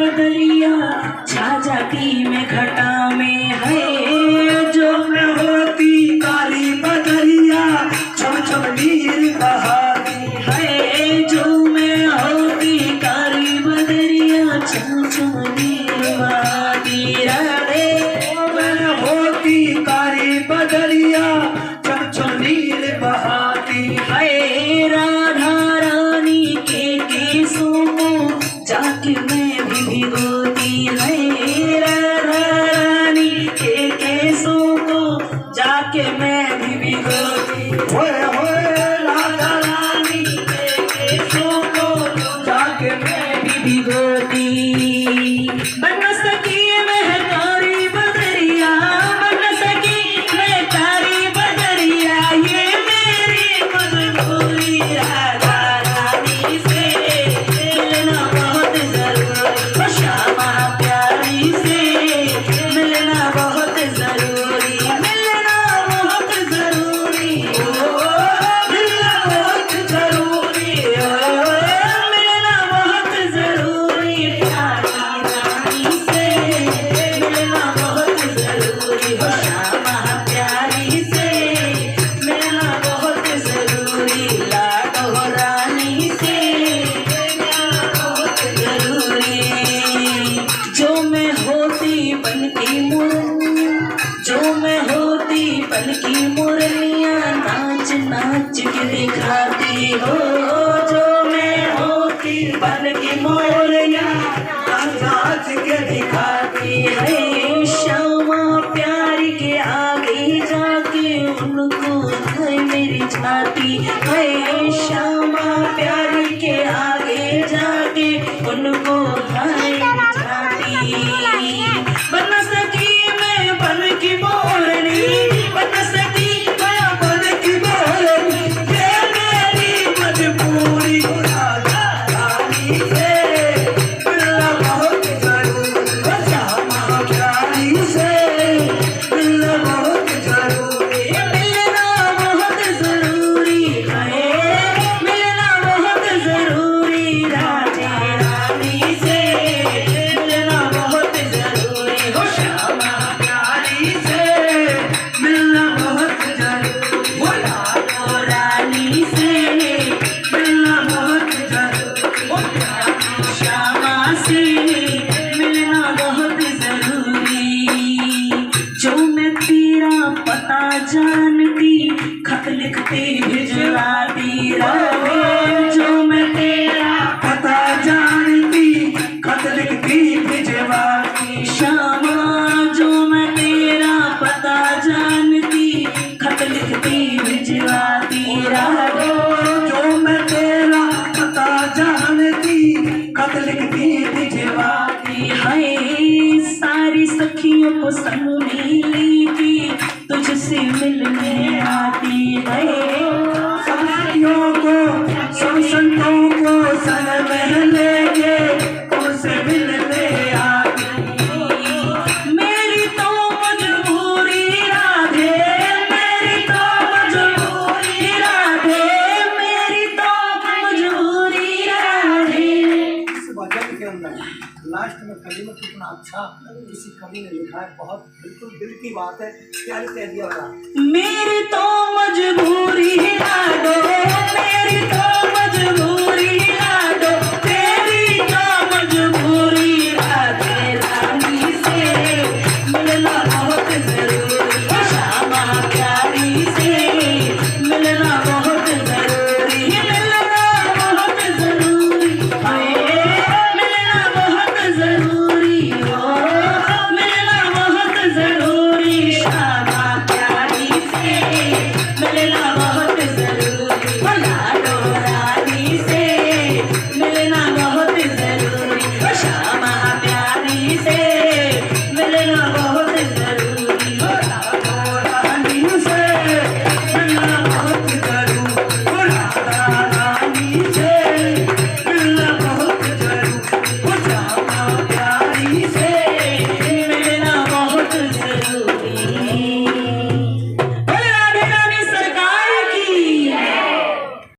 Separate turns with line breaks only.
बदरिया छा जाती मैं घटा में है। जो मैं होती काली बदरिया छम छम नीर बहाती है। जो मैं होती काली बदरिया छम छम नीर बहाती रे। मैं होती काली बदरिया छम छम नीर बहाती है। राधा रानी के केसों को जाके मैं भी भिगोती है। राधा रानी के केसों को जाके मैं भी भिगोती। होए होए राधा रानी के केसों को जाके मैं भी भिगोती। बन सकी मैं कारी बदरिया, बन सकी मैं कारी बदरिया, ये मेरी मजबूरी। राधा रानी से मिलना बहुत जरूरी, ओ श्यामा प्यारी से मिलना बहुत जरूरी, मिलना बहुत जरूरी, ओ मिलना बहुत जरूरी, ओ मिलना बहुत जरूरी। प्यारी रानी से मिलना बहुत जरूरी, ओ श्यामा प्यारी से मिलना बहुत जरूरी। लाडो रानी से मिलना बहुत जरूरी। जो मैं होती बन की मुरनिया, जो मैं होती बन की मुरनिया नाच नाच के दिखाती हो। जो मैं होती बन की मुरनिया नाच नाच के दिखाती है। श्यामा प्यारी के आगे जाके उनको है मेरी छाती है। श्यामा प्यारी के आगे जाके उनको है मेरी छाती। बन सकी मैं बन की मोरनी, बन सकी मैं बन की मोरनी, ये मेरी मजबूरी। राधा रानी से मिलना बहुत जरूरी, ओ श्यामा प्यारी से मिलना बहुत जरूरी, मिलना बहुत जरूरी है, मिलना बहुत जरूरी। राधा रानी से मिलना बहुत जरूरी, हो श्यामा प्यारी से मिलना बहुत जरूरी, हो लाडो रानी से मिलना बहुत जरूरी, हो प्यारी श्यामा से मिलना बहुत जरूरी। जो मैं तेरा पता जानती खत लिखते भिजवाती रहे। जो मैं तेरा पता जानती खत लिखती भिजवाती श्यामा। जो मैं तेरा पता जानती खत लिखती भिजवाती रहे। जो मैं तेरा पता जानती खत लिखती भिजवाती है। सारी सखियों को संग में लेके तुझसे मिलने आती है। सब सखियों को सब संतों को संग में लेके तुझसे मिलने आती। मेरी तो मजबूरी राधे, मेरी तो मजबूरी राधे, मेरी तो मजबूरी राधे।
इस भजन के अंदर लास्ट में कलिमा कितना अच्छा किसी कवि ने लिखा है, बहुत बिल्कुल दिल की बात है। क्या कह दिया वाला,
मेरी तो मजबूरी राधे, मेरी तो मजबूरी राधे।